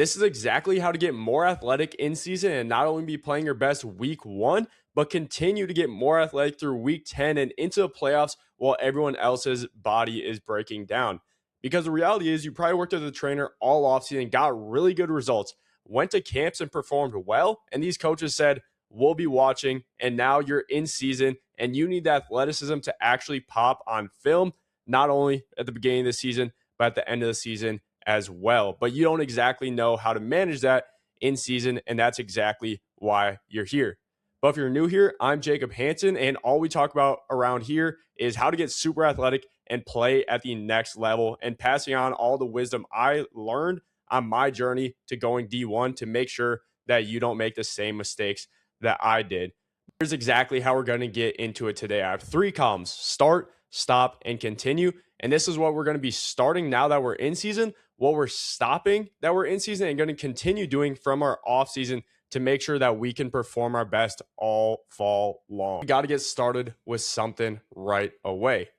This is exactly how to get more athletic in season and not only be playing your best week 1, but continue to get more athletic through week 10 and into the playoffs while everyone else's body is breaking down. Because the reality is, you probably worked with a trainer all offseason, got really good results, went to camps and performed well, and these coaches said, we'll be watching, and now you're in season, and you need the athleticism to actually pop on film, not only at the beginning of the season, but at the end of the season as well. But you don't exactly know how to manage that in season, and that's exactly why you're here. But if you're new here, I'm Jacob Hanson, and all we talk about around here is how to get super athletic and play at the next level, and passing on all the wisdom I learned on my journey to going D1 to make sure that you don't make the same mistakes that I did. Here's exactly how we're going to get into it today. I have 3 columns: start, stop, and continue. And this is what we're going to be starting now that we're in season, what we're stopping that we're in season, and going to continue doing from our off season to make sure that we can perform our best all fall long. We got to get started with something right away.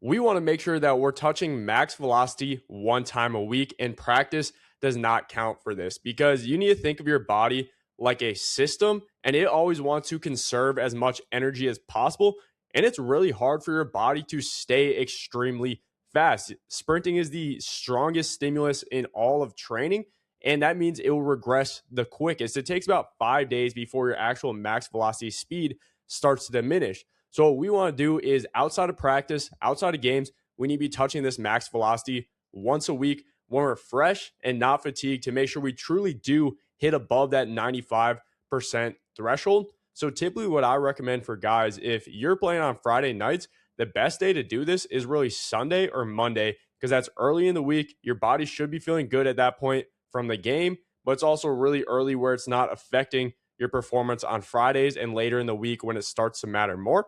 We want to make sure that we're touching max velocity 1 time a week, and practice does not count for this, because you need to think of your body like a system, and it always wants to conserve as much energy as possible. And it's really hard for your body to stay extremely fast. Sprinting is the strongest stimulus in all of training, and that means it will regress the quickest. It takes about 5 days before your actual max velocity speed starts to diminish. So what we want to do is, outside of practice, outside of games, we need to be touching this max velocity once a week when we're fresh and not fatigued, to make sure we truly do hit above that 95% threshold. So typically what I recommend for guys, if you're playing on Friday nights, the best day to do this is really Sunday or Monday, because that's early in the week. Your body should be feeling good at that point from the game, but it's also really early where it's not affecting your performance on Fridays and later in the week when it starts to matter more.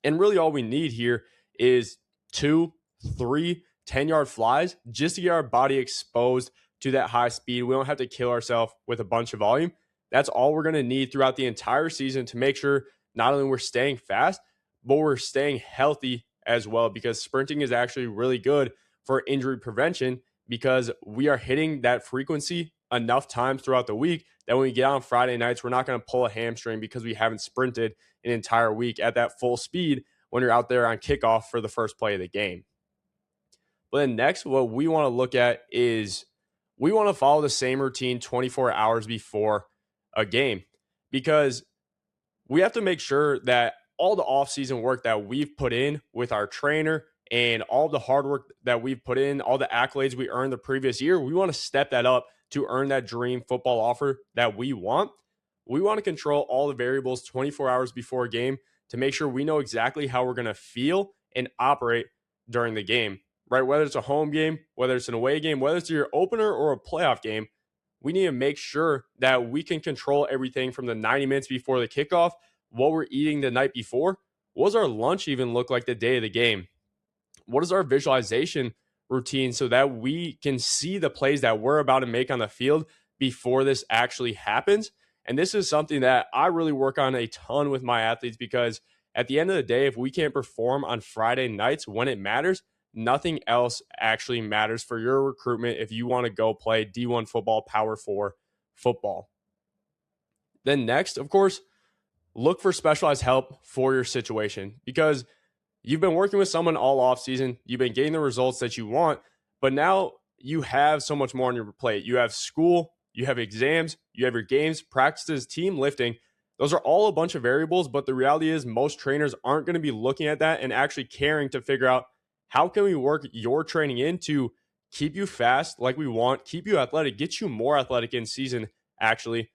And really all we need here is 2, 3 10-yard flies just to get our body exposed to that high speed. We don't have to kill ourselves with a bunch of volume. That's all we're going to need throughout the entire season to make sure not only we're staying fast, but we're staying healthy as well, because sprinting is actually really good for injury prevention, because we are hitting that frequency enough times throughout the week that when we get on Friday nights, we're not going to pull a hamstring because we haven't sprinted an entire week at that full speed when you're out there on kickoff for the first play of the game. But then next, what we want to look at is we want to follow the same routine 24 hours before a game, because we have to make sure that all the offseason work that we've put in with our trainer and all the hard work that we've put in, all the accolades we earned the previous year, we want to step that up to earn that dream football offer that we want. We want to control all the variables 24 hours before a game to make sure we know exactly how we're going to feel and operate during the game, right? Whether it's a home game, whether it's an away game, whether it's your opener or a playoff game, we need to make sure that we can control everything from the 90 minutes before the kickoff, what we're eating the night before. What does our lunch even look like the day of the game? What is our visualization routine so that we can see the plays that we're about to make on the field before this actually happens? And this is something that I really work on a ton with my athletes, because at the end of the day, if we can't perform on Friday nights when it matters, nothing else actually matters for your recruitment if you want to go play D1 football, Power 4 football. Then next, of course, look for specialized help for your situation, because you've been working with someone all off season, you've been getting the results that you want, but now you have so much more on your plate. You have school, you have exams, you have your games, practices, team lifting. Those are all a bunch of variables, but the reality is most trainers aren't going to be looking at that and actually caring to figure out, how can we work your training in to keep you fast like we want, keep you athletic, get you more athletic in season actually,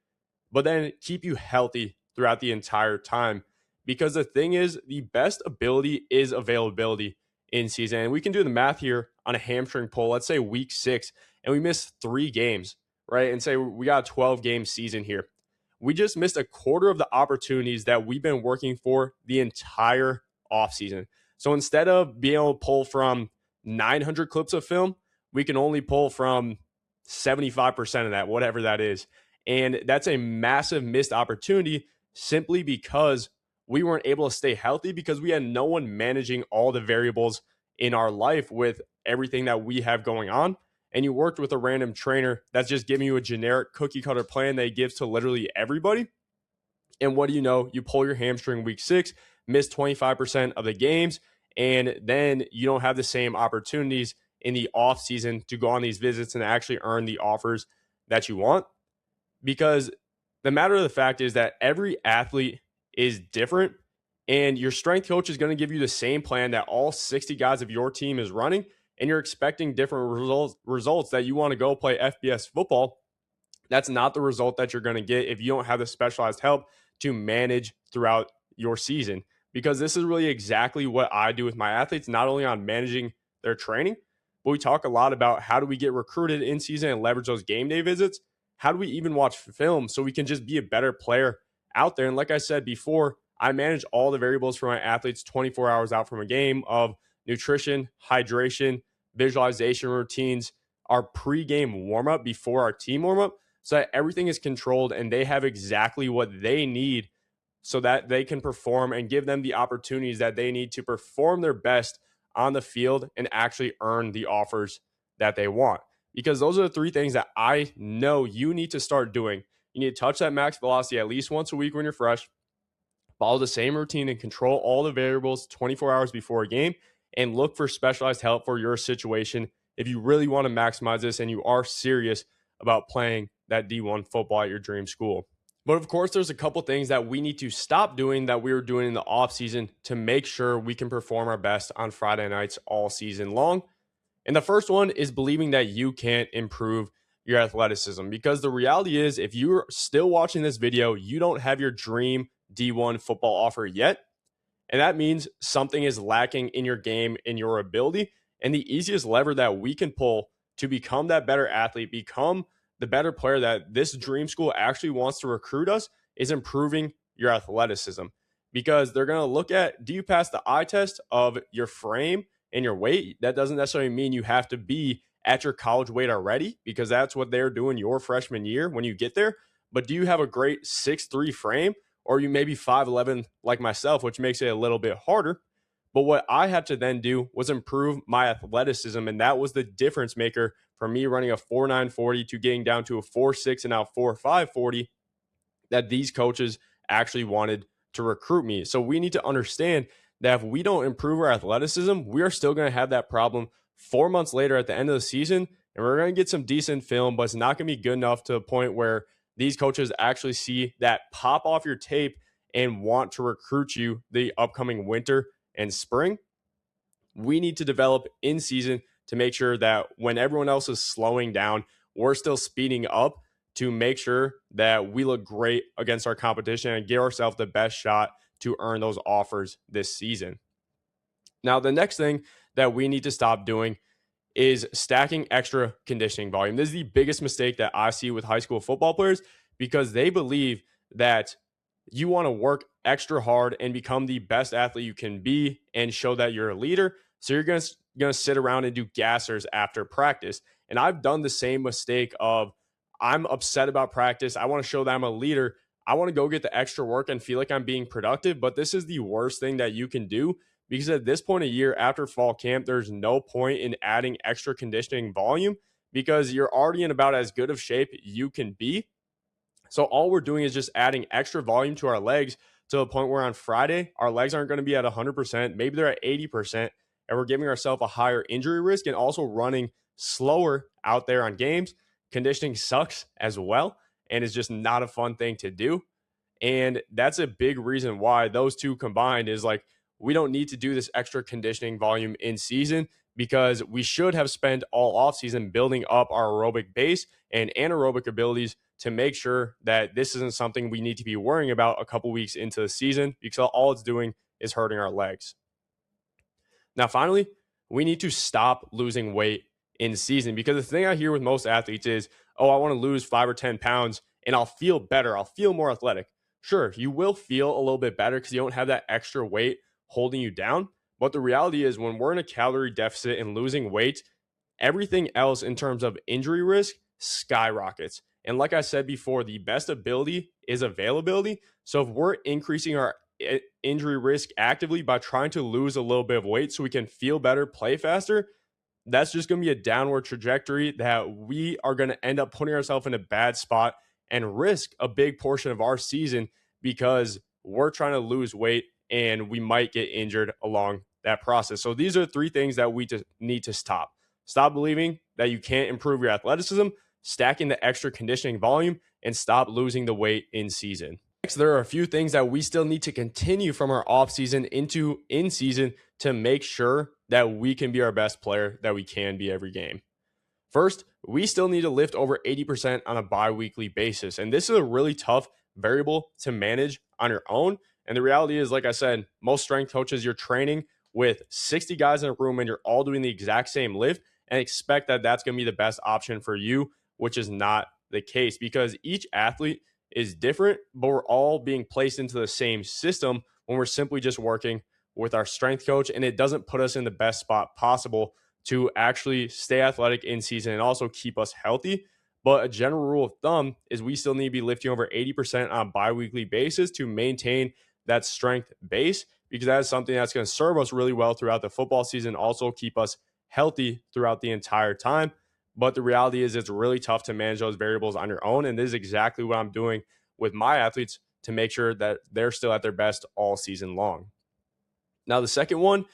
but then keep you healthy throughout the entire time? Because the thing is, the best ability is availability in season. And we can do the math here on a hamstring pull. Let's say week 6 and we miss 3 games, right? And say we got a 12-game season here. We just missed a quarter of the opportunities that we've been working for the entire offseason. So instead of being able to pull from 900 clips of film, we can only pull from 75% of that, whatever that is. And that's a massive missed opportunity simply because we weren't able to stay healthy, because we had no one managing all the variables in our life with everything that we have going on. and you worked with a random trainer that's just giving you a generic cookie cutter plan that he gives to literally everybody. And what do you know? You pull your hamstring week 6, miss 25% of the games, and then you don't have the same opportunities in the off season to go on these visits and actually earn the offers that you want. Because the matter of the fact is that every athlete is different, and your strength coach is going to give you the same plan that all 60 guys of your team is running, and you're expecting different results that you want to go play FBS football. That's not the result that you're going to get if you don't have the specialized help to manage throughout your season. Because this is really exactly what I do with my athletes, not only on managing their training, but we talk a lot about how do we get recruited in season and leverage those game day visits. How do we even watch film so we can just be a better player out there? And like I said before, I manage all the variables for my athletes 24 hours out from a game of nutrition, hydration, visualization routines, our pregame warm-up before our team warm-up, so that everything is controlled and they have exactly what they need so that they can perform and give them the opportunities that they need to perform their best on the field and actually earn the offers that they want. Because those are the 3 things that I know you need to start doing. You need to touch that max velocity at least once a week when you're fresh, follow the same routine and control all the variables 24 hours before a game, and look for specialized help for your situation if you really want to maximize this and you are serious about playing that D1 football at your dream school. But of course, there's a couple things that we need to stop doing that we were doing in the off season to make sure we can perform our best on Friday nights all season long. And the first one is believing that you can't improve your athleticism, because the reality is if you're still watching this video, you don't have your dream D1 football offer yet. And that means something is lacking in your game, in your ability. And the easiest lever that we can pull to become that better athlete, become the better player that this dream school actually wants to recruit us, is improving your athleticism. Because they're going to look at, do you pass the eye test of your frame and your weight? That doesn't necessarily mean you have to be at your college weight already, because that's what they're doing your freshman year when you get there. But do you have a great 6'3" frame? Or you may be 5'11" like myself, which makes it a little bit harder. But what I had to then do was improve my athleticism, and that was the difference maker for me running a 4.9 40 to getting down to a 4.6 and now 4.5 40 that these coaches actually wanted to recruit me. So we need to understand that if we don't improve our athleticism, we are still going to have that problem 4 months later at the end of the season, and we're going to get some decent film, but it's not going to be good enough to the point where these coaches actually see that pop off your tape and want to recruit you the upcoming winter and spring. We need to develop in season to make sure that when everyone else is slowing down, we're still speeding up to make sure that we look great against our competition and give ourselves the best shot to earn those offers this season. Now, the next thing that we need to stop doing is stacking extra conditioning volume. This is the biggest mistake that I see with high school football players, because they believe that you want to work extra hard and become the best athlete you can be and show that you're a leader. So you're going to sit around and do gassers after practice. And I've done the same mistake of, I'm upset about practice. I want to show that I'm a leader. I want to go get the extra work and feel like I'm being productive. But this is the worst thing that you can do, because at this point of year after fall camp, there's no point in adding extra conditioning volume because you're already in about as good of shape you can be. So all we're doing is just adding extra volume to our legs to the point where on Friday, our legs aren't going to be at 100%. Maybe they're at 80%, and we're giving ourselves a higher injury risk and also running slower out there on games. Conditioning sucks as well, and it's just not a fun thing to do. And that's a big reason why those two combined is like, we don't need to do this extra conditioning volume in season, because we should have spent all offseason building up our aerobic base and anaerobic abilities to make sure that this isn't something we need to be worrying about a couple weeks into the season, because all it's doing is hurting our legs. Now, finally, we need to stop losing weight in season, because the thing I hear with most athletes is, oh, I want to lose 5 or 10 pounds and I'll feel better. I'll feel more athletic. Sure, you will feel a little bit better because you don't have that extra weight holding you down. But the reality is, when we're in a calorie deficit and losing weight, everything else in terms of injury risk skyrockets. And like I said before, the best ability is availability. So if we're increasing our injury risk actively by trying to lose a little bit of weight so we can feel better, play faster, that's just going to be a downward trajectory that we are going to end up putting ourselves in a bad spot and risk a big portion of our season because we're trying to lose weight and we might get injured along that process. So these are three things that we just need to stop. Stop believing that you can't improve your athleticism, stacking the extra conditioning volume, and stop losing the weight in season. Next, there are a few things that we still need to continue from our off season into in season to make sure that we can be our best player that we can be every game. First, we still need to lift over 80% on a bi-weekly basis. And this is a really tough variable to manage on your own. And the reality is, like I said, most strength coaches, you're training with 60 guys in a room and you're all doing the exact same lift and expect that that's going to be the best option for you, which is not the case because each athlete is different, but we're all being placed into the same system when we're simply just working with our strength coach. And it doesn't put us in the best spot possible to actually stay athletic in season and also keep us healthy. But a general rule of thumb is we still need to be lifting over 80% on a bi-weekly basis to maintain that strength base, because that is something that's going to serve us really well throughout the football season, also keep us healthy throughout the entire time. But the reality is it's really tough to manage those variables on your own. And this is exactly what I'm doing with my athletes to make sure that they're still at their best all season long. Now, the second one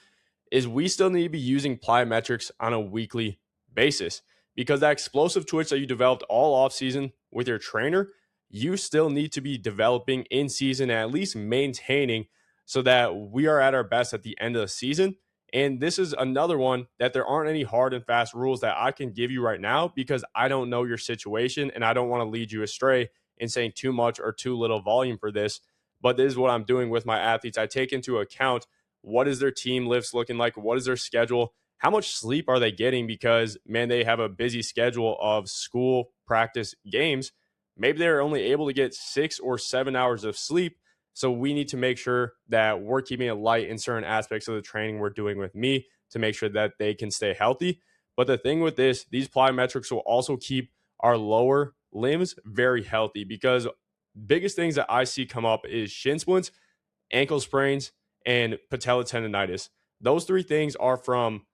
is we still need to be using plyometrics on a weekly basis because that explosive twitch that you developed all off season with your trainer, you still need to be developing in season and at least maintaining so that we are at our best at the end of the season. And this is another one that there aren't any hard and fast rules that I can give you right now because I don't know your situation and I don't want to lead you astray in saying too much or too little volume for this. But this is what I'm doing with my athletes. I take into account what is their team lifts looking like, what is their schedule, how much sleep are they getting because, man, they have a busy schedule of school, practice, games. Maybe they're only able to get 6 or 7 hours of sleep. So we need to make sure that we're keeping it light in certain aspects of the training we're doing with me to make sure that they can stay healthy. But the thing with this, these plyometrics will also keep our lower limbs very healthy because biggest things that I see come up is shin splints, ankle sprains, and patella tendonitis. Those three things are from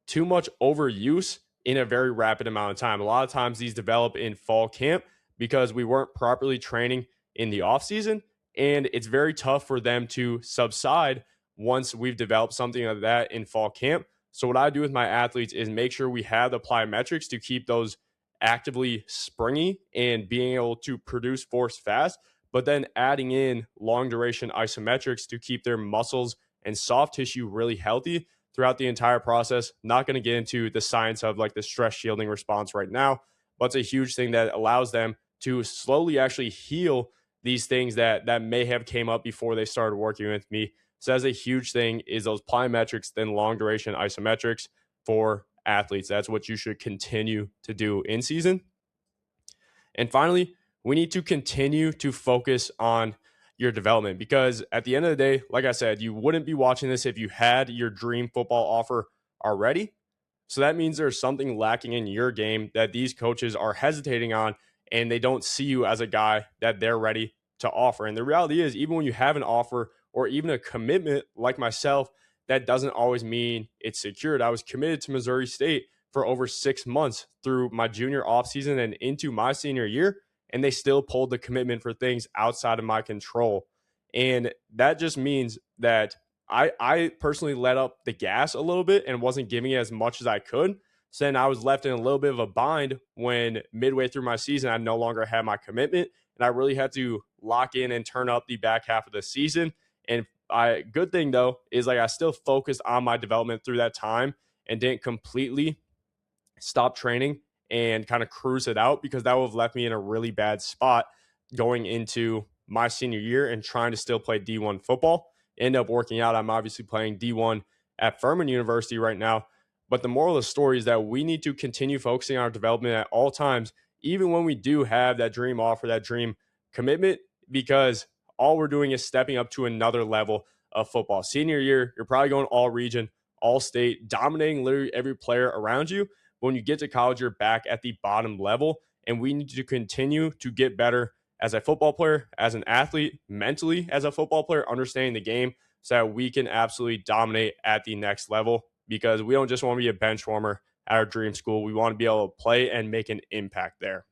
too much overuse in a very rapid amount of time. A lot of times these develop in fall camp because we weren't properly training in the off season, and it's very tough for them to subside once we've developed something like that in fall camp. So what I do with my athletes is make sure we have the plyometrics to keep those actively springy and being able to produce force fast, but then adding in long duration isometrics to keep their muscles and soft tissue really healthy throughout the entire process. Not going to get into the science of like the stress shielding response right now, but it's a huge thing that allows them to slowly actually heal these things that may have came up before they started working with me. So that's a huge thing is those plyometrics, then long duration isometrics for athletes. That's what you should continue to do in season. And finally, we need to continue to focus on your development because at the end of the day, like I said, you wouldn't be watching this if you had your dream football offer already. So that means there's something lacking in your game that these coaches are hesitating on and they don't see you as a guy that they're ready to offer. And the reality is, even when you have an offer or even a commitment like myself, that doesn't always mean it's secured. I was committed to Missouri State for over 6 months through my junior offseason and into my senior year, and they still pulled the commitment for things outside of my control. And that just means that I personally let up the gas a little bit and wasn't giving as much as I could. So then I was left in a little bit of a bind when midway through my season, I no longer had my commitment. And I really had to lock in and turn up the back half of the season. And good thing, though, is like I still focused on my development through that time and didn't completely stop training and kind of cruise it out because that would have left me in a really bad spot going into my senior year and trying to still play D1 football. End up working out. I'm obviously playing D1 at Furman University right now. But the moral of the story is that we need to continue focusing on our development at all times, even when we do have that dream offer, that dream commitment, because all we're doing is stepping up to another level of football. Senior year, you're probably going all region, all state, dominating literally every player around you. But when you get to college, you're back at the bottom level, and we need to continue to get better as a football player, as an athlete, mentally as a football player, understanding the game so that we can absolutely dominate at the next level, because we don't just want to be a bench warmer at our dream school. We want to be able to play and make an impact there.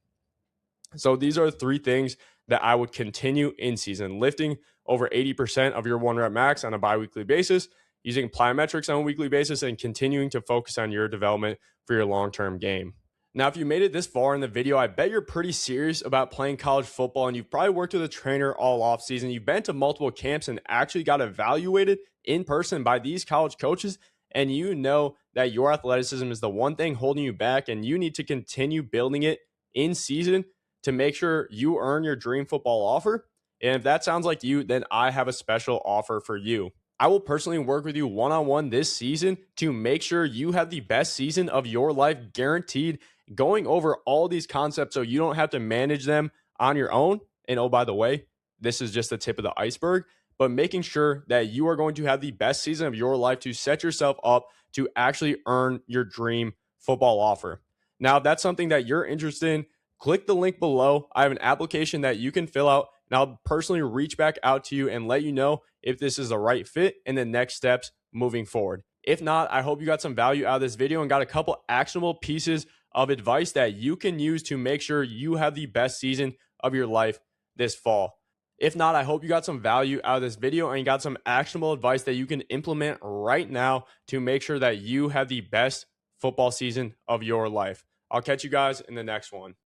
So these are 3 things that I would continue in season: lifting over 80% of your 1 rep max on a biweekly basis, using plyometrics on a weekly basis, and continuing to focus on your development for your long-term game. Now, if you made it this far in the video, I bet you're pretty serious about playing college football, and you've probably worked with a trainer all off season. You've been to multiple camps and actually got evaluated in person by these college coaches, and you know that your athleticism is the one thing holding you back, and you need to continue building it in season to make sure you earn your dream football offer. And if that sounds like you, then I have a special offer for you. I will personally work with you one-on-one this season to make sure you have the best season of your life guaranteed, going over all these concepts so you don't have to manage them on your own. And oh, by the way, this is just the tip of the iceberg, but making sure that you are going to have the best season of your life to set yourself up to actually earn your dream football offer. Now, if that's something that you're interested in, click the link below. I have an application that you can fill out, and I'll personally reach back out to you and let you know if this is the right fit and the next steps moving forward. If not, I hope you got some value out of this video and got a couple actionable pieces of advice that you can use to make sure you have the best season of your life this fall. If not, I hope you got some value out of this video and you got some actionable advice that you can implement right now to make sure that you have the best football season of your life. I'll catch you guys in the next one.